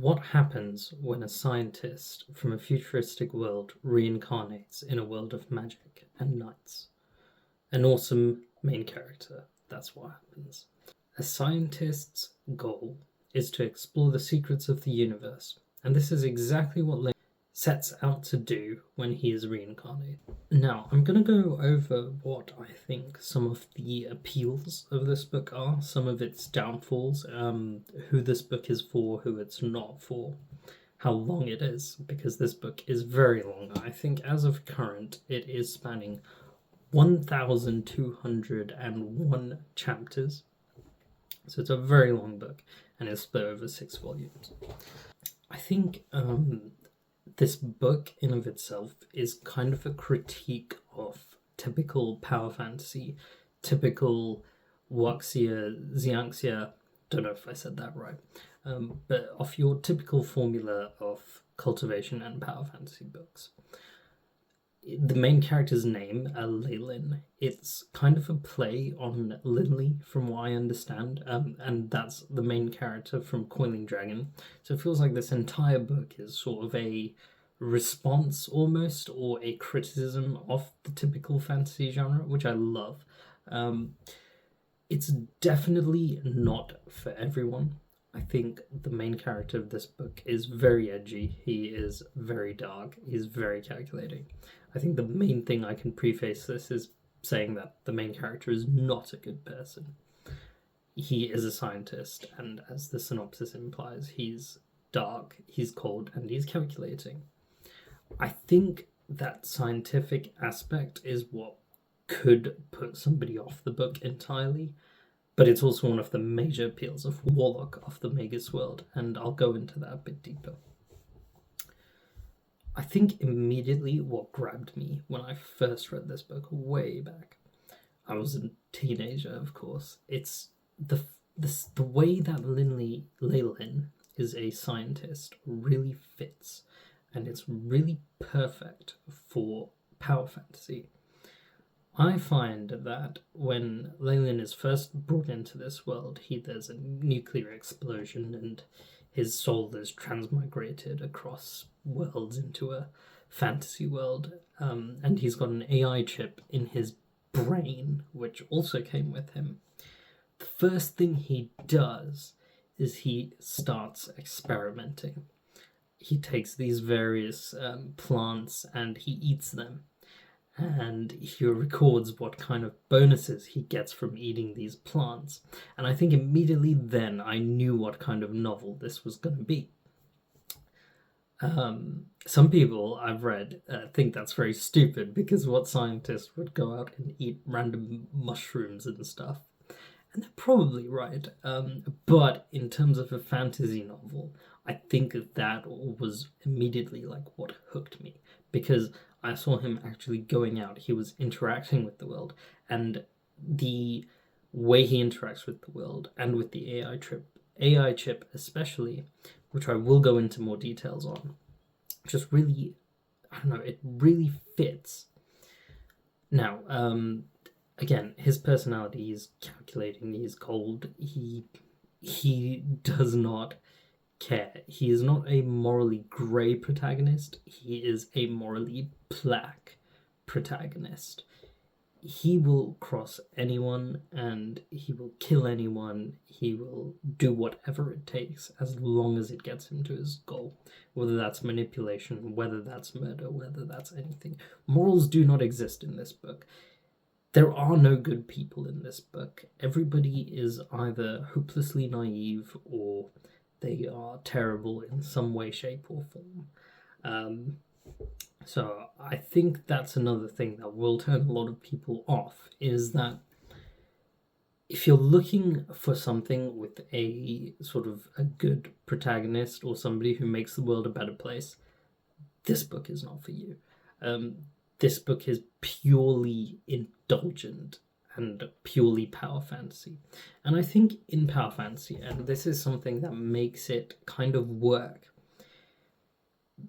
What happens when a scientist from a futuristic world reincarnates in a world of magic and knights? An awesome main character. That's what happens. A scientist's goal is to explore the secrets of the universe, and this is exactly what Link sets out to do when he is reincarnated. Now, I'm going to go over what I think some of the appeals of this book are, some of its downfalls, who this book is for, who it's not for, how long it is, because this book is very long. I think as of current, it is spanning 1,201 chapters. So it's a very long book, and it's split over 6 volumes. I think this book in of itself is kind of a critique of typical power fantasy, typical Wuxia, Xianxia, don't know if I said that right, but of your typical formula of cultivation and power fantasy books. The main character's name, Leylin, it's kind of a play on Linley, from what I understand, and that's the main character from Coiling Dragon. So it feels like this entire book is sort of a response, almost, or a criticism of the typical fantasy genre, which I love. It's definitely not for everyone. I think the main character of this book is very edgy. He is very dark. He's very calculating. I think the main thing I can preface this is saying that the main character is not a good person. He is a scientist, and as the synopsis implies, he's dark, he's cold, and he's calculating. I think that scientific aspect is what could put somebody off the book entirely, but it's also one of the major appeals of Warlock of the Magus world, and I'll go into that a bit deeper. I think immediately what grabbed me when I first read this book way back, I was a teenager, of course, it's the way that Leylin is a scientist really fits, and it's really perfect for power fantasy. I find that when Leylin is first brought into this world, there's a nuclear explosion and his soul is transmigrated across worlds into a fantasy world, and he's got an AI chip in his brain, which also came with him. The first thing he does is he starts experimenting. He takes these various plants and he eats them, and he records what kind of bonuses he gets from eating these plants. And I think immediately then I knew what kind of novel this was going to be. Some people I've read think that's very stupid, because what scientist would go out and eat random mushrooms and stuff? And they're probably right. But in terms of a fantasy novel, I think that was immediately like what hooked me, because I saw him actually going out. He was interacting with the world, and the way he interacts with the world and with the AI chip especially, which I will go into more details on, just really, I don't know, it really fits. Now, again, his personality is calculating, he's cold, he does not care. He is not a morally grey protagonist, he is a morally black protagonist. He will cross anyone and he will kill anyone. He will do whatever it takes as long as it gets him to his goal, whether that's manipulation, whether that's murder, whether that's anything. Morals do not exist in this book. There are no good people in this book. Everybody is either hopelessly naive or they are terrible in some way, shape, or form. So I think that's another thing that will turn a lot of people off, is that if you're looking for something with a sort of a good protagonist or somebody who makes the world a better place, this book is not for you. This book is purely indulgent and purely power fantasy. And I think in power fantasy, and this is something that makes it kind of work,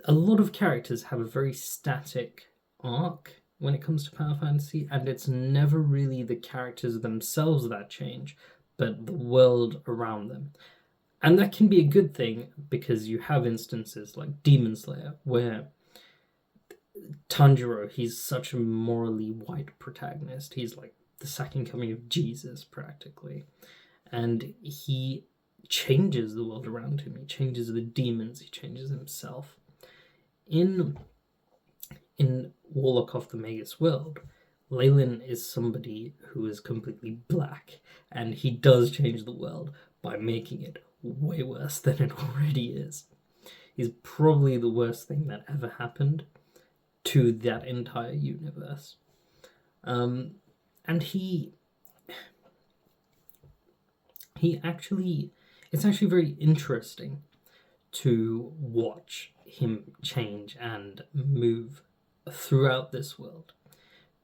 a lot of characters have a very static arc when it comes to power fantasy, and it's never really the characters themselves that change, but the world around them. And that can be a good thing, because you have instances like Demon Slayer, where Tanjiro, he's such a morally white protagonist. He's like the second coming of Jesus, practically. And he changes the world around him. He changes the demons. He changes himself. In Warlock of the Magus world, Leyland is somebody who is completely black, and he does change the world by making it way worse than it already is. He's probably the worst thing that ever happened to that entire universe. And he actually, it's actually very interesting to watch him change and move throughout this world,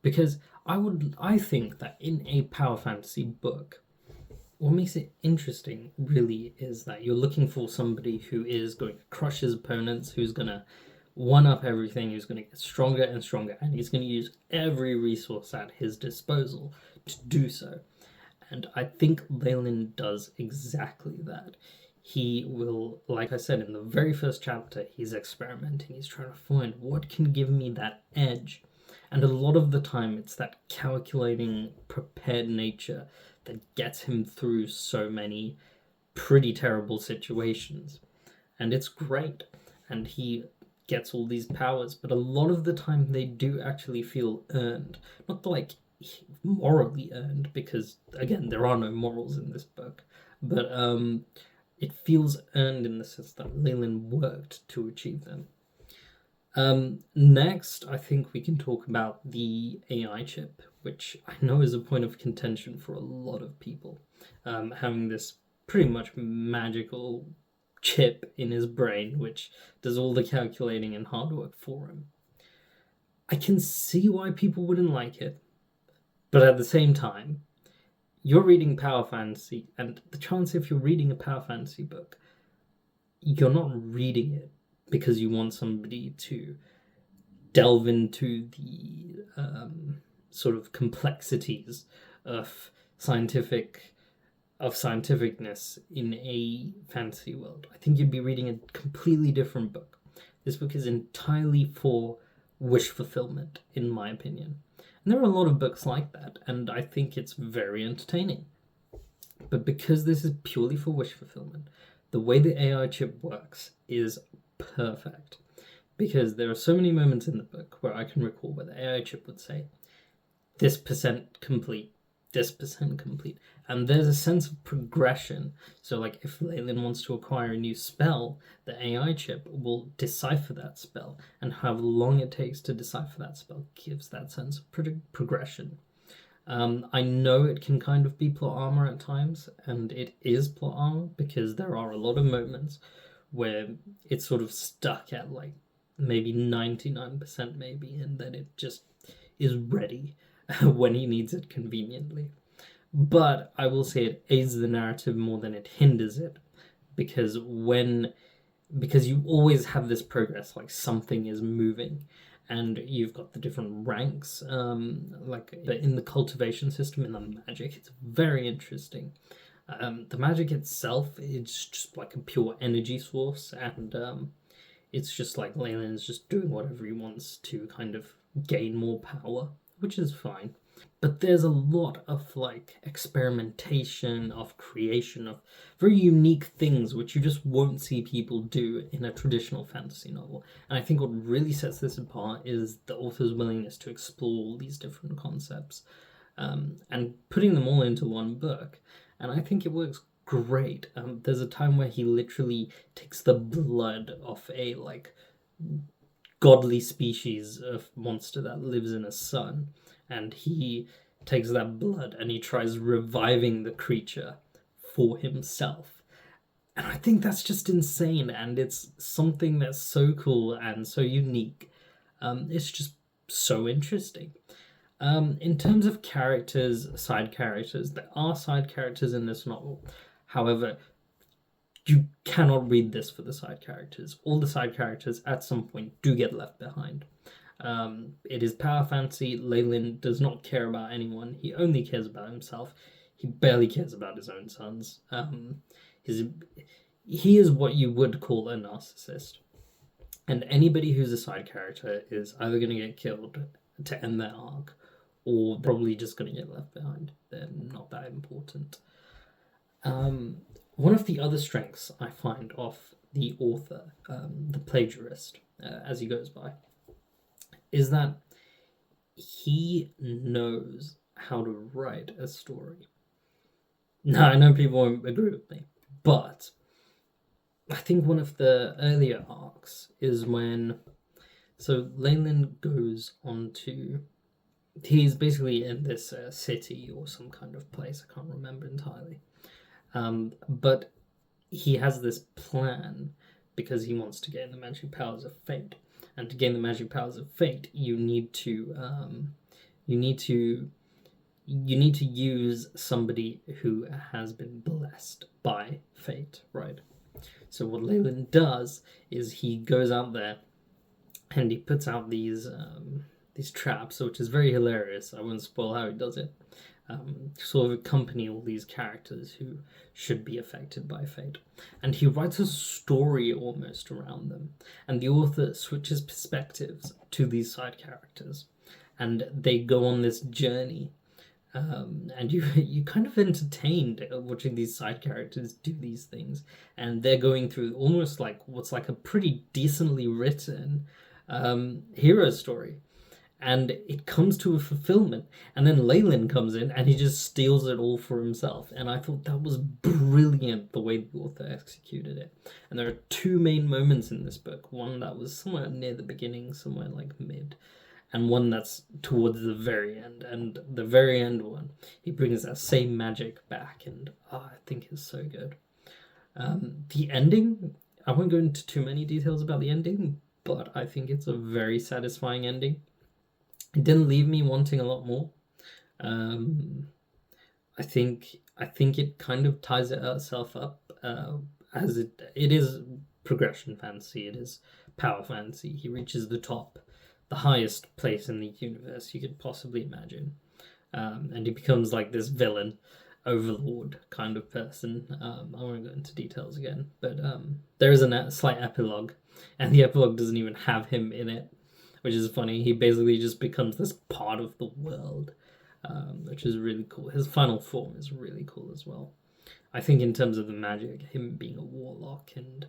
because I think that in a power fantasy book, what makes it interesting really is that you're looking for somebody who is going to crush his opponents, who's going to one up everything, who's going to get stronger and stronger, and he's going to use every resource at his disposal to do so. And I think Leyland does exactly that. He will, like I said, in the very first chapter, he's experimenting. He's trying to find what can give me that edge. And a lot of the time, it's that calculating, prepared nature that gets him through so many pretty terrible situations. And it's great. And he gets all these powers, but a lot of the time they do actually feel earned. Not like morally earned, because, again, there are no morals in this book. But it feels earned in the sense that Leyland worked to achieve them. Next, I think we can talk about the AI chip, which I know is a point of contention for a lot of people. Having this pretty much magical chip in his brain, which does all the calculating and hard work for him. I can see why people wouldn't like it, but at the same time, you're reading power fantasy, and the chance if you're reading a power fantasy book, you're not reading it because you want somebody to delve into the sort of complexities of scientificness in a fantasy world. I think you'd be reading a completely different book. This book is entirely for wish fulfillment, in my opinion. And there are a lot of books like that, and I think it's very entertaining. But because this is purely for wish fulfillment, the way the AI chip works is perfect. Because there are so many moments in the book where I can recall where the AI chip would say, this % complete, this % complete. And there's a sense of progression. So like if Leyland wants to acquire a new spell, the AI chip will decipher that spell, and how long it takes to decipher that spell gives that sense of progression. I know it can kind of be plot armor at times, and it is plot armor, because there are a lot of moments where it's sort of stuck at like maybe 99% maybe, and then it just is ready when he needs it conveniently. But I will say it aids the narrative more than it hinders it, because you always have this progress, like something is moving, and you've got the different ranks, like in the cultivation system, in the magic. It's very interesting. The magic itself is just like a pure energy source, and it's just like Leyland's just doing whatever he wants to kind of gain more power, which is fine. But there's a lot of like experimentation, of creation, of very unique things which you just won't see people do in a traditional fantasy novel. And I think what really sets this apart is the author's willingness to explore all these different concepts, and putting them all into one book. And I think it works great. There's a time where he literally takes the blood of a like godly species of monster that lives in a sun, and he takes that blood and he tries reviving the creature for himself. And I think that's just insane, and it's something that's so cool and so unique. It's just so interesting. In terms of characters, side characters, there are side characters in this novel. However, you cannot read this for the side characters. All the side characters at some point do get left behind. It is power fantasy. Leyland does not care about anyone. He only cares about himself. He barely cares about his own sons. he is what you would call a narcissist. And anybody who's a side character is either going to get killed to end their arc, or probably just going to get left behind. They're not that important. One of the other strengths I find of the author, the plagiarist, as he goes by, is that he knows how to write a story. Now, I know people won't agree with me, but I think one of the earlier arcs is when... So Leyland goes on to... He's basically in this city or some kind of place, I can't remember entirely. But he has this plan because he wants to gain the magic powers of fate. And to gain the magic powers of fate, you need to use somebody who has been blessed by fate, right? So what Leyland does is he goes out there and he puts out these traps, which is very hilarious. I won't spoil how he does it. Sort of accompany all these characters who should be affected by fate. And he writes a story almost around them. And the author switches perspectives to these side characters. And they go on this journey. And you kind of entertained watching these side characters do these things. And they're going through almost like what's like a pretty decently written hero story. And it comes to a fulfillment. And then Leyland comes in and he just steals it all for himself. And I thought that was brilliant, the way the author executed it. And there are two main moments in this book. One that was somewhere near the beginning, somewhere like mid. And one that's towards the very end. And the very end one, he brings that same magic back. And I think it's so good. The ending, I won't go into too many details about the ending, but I think it's a very satisfying ending. It didn't leave me wanting a lot more. I think it kind of ties itself up as it is progression fantasy. It is power fantasy. He reaches the top, the highest place in the universe you could possibly imagine, and he becomes like this villain, overlord kind of person. I won't go into details again, but there is a slight epilogue, and the epilogue doesn't even have him in it, which is funny. He basically just becomes this part of the world, which is really cool. His final form is really cool as well. I think in terms of the magic, him being a warlock and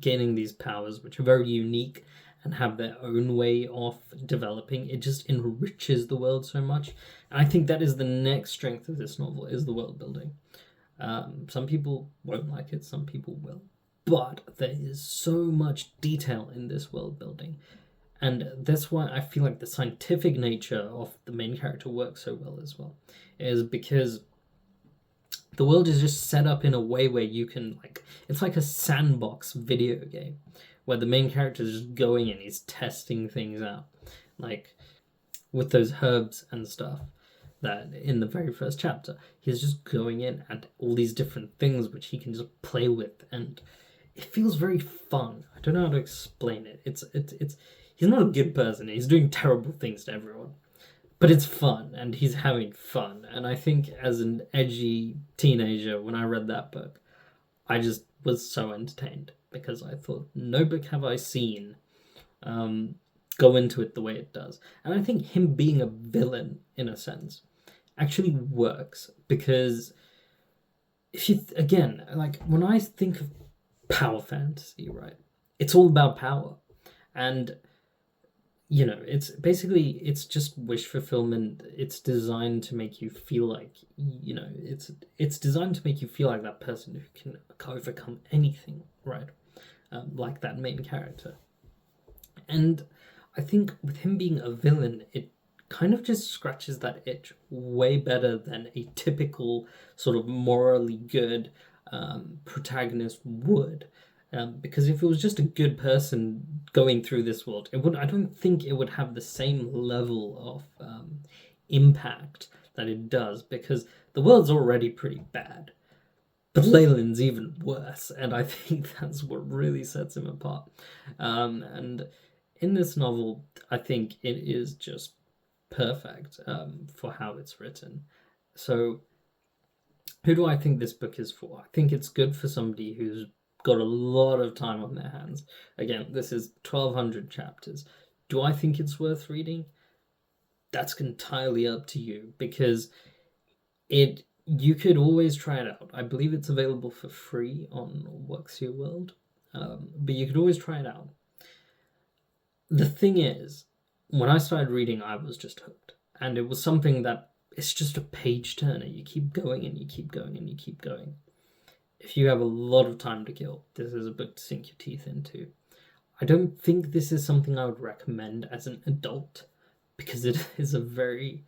gaining these powers, which are very unique and have their own way of developing, it just enriches the world so much. And I think that is the next strength of this novel, is the world building. Some people won't like it, some people will. But there is so much detail in this world building. And that's why I feel like the scientific nature of the main character works so well as well. Is because the world is just set up in a way where you can, like, it's like a sandbox video game where the main character is just going and he's testing things out. Like with those herbs and stuff that in the very first chapter, he's just going in and all these different things which he can just play with, and it feels very fun. I don't know how to explain it. It's he's not a good person. He's doing terrible things to everyone. But it's fun, and he's having fun. And I think as an edgy teenager, when I read that book, I just was so entertained, because I thought, no book have I seen go into it the way it does. And I think him being a villain, in a sense, actually works, because if you, again, like when I think of power fantasy, right, it's all about power. And you know, it's basically, it's just wish fulfillment. It's designed to make you feel like, you know, it's designed to make you feel like that person who can overcome anything, right? Like that main character. And I think with him being a villain, it kind of just scratches that itch way better than a typical sort of morally good protagonist would. Because if it was just a good person going through this world, I don't think it would have the same level of impact that it does, because the world's already pretty bad. But Leyland's even worse, and I think that's what really sets him apart. And in this novel, I think it is just perfect for how it's written. So Who do I think this book is for? I think it's good for somebody who's got a lot of time on their hands. Again, this is 1,200 chapters. Do I think it's worth reading? That's entirely up to you, because you could always try it out. I believe it's available for free on Works Your World, but you could always try it out. The thing is, when I started reading, I was just hooked, and it was something that it's just a page turner. You keep going and you keep going and you keep going. If you have a lot of time to kill, this is a book to sink your teeth into. I don't think this is something I would recommend as an adult, because it is a very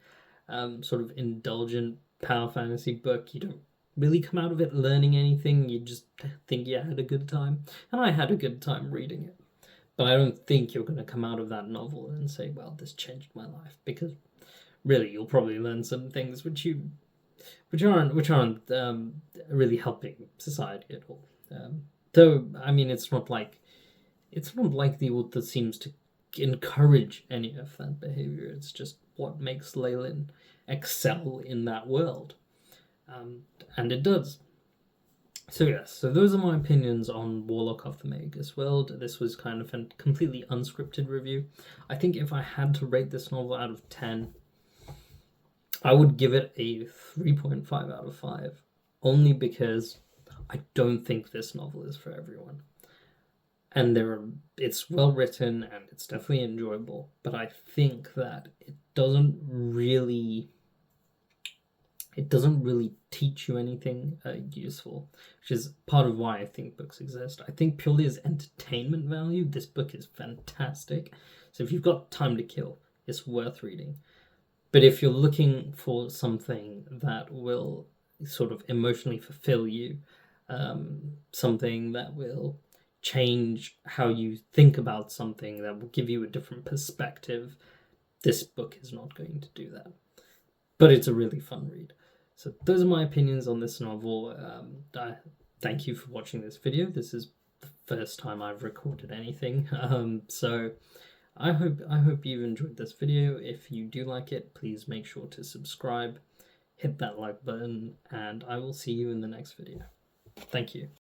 sort of indulgent power fantasy book. You don't really come out of it learning anything. You just think you had a good time. And I had a good time reading it. But I don't think you're going to come out of that novel and say, well, this changed my life, because really you'll probably learn some things which aren't really helping society at all. Though, I mean, it's not like the author seems to encourage any of that behavior. It's just what makes Leyland excel in that world, and it does. So yes, so those are my opinions on Warlock of the Magus World. This was kind of a completely unscripted review. I think if I had to rate this novel out of 10, I would give it a 3.5 out of 5, only because I don't think this novel is for everyone. And it's well written and it's definitely enjoyable, but I think that it doesn't really teach you anything useful, which is part of why I think books exist. I think purely as entertainment value, this book is fantastic. So if you've got time to kill, it's worth reading. But if you're looking for something that will sort of emotionally fulfill you, something that will change how you think about something, that will give you a different perspective, this book is not going to do that. But it's a really fun read. So those are my opinions on this novel. I thank you for watching this video. This is the first time I've recorded anything. So I hope you've enjoyed this video. If you do like it, please make sure to subscribe, hit that like button, and I will see you in the next video. Thank you.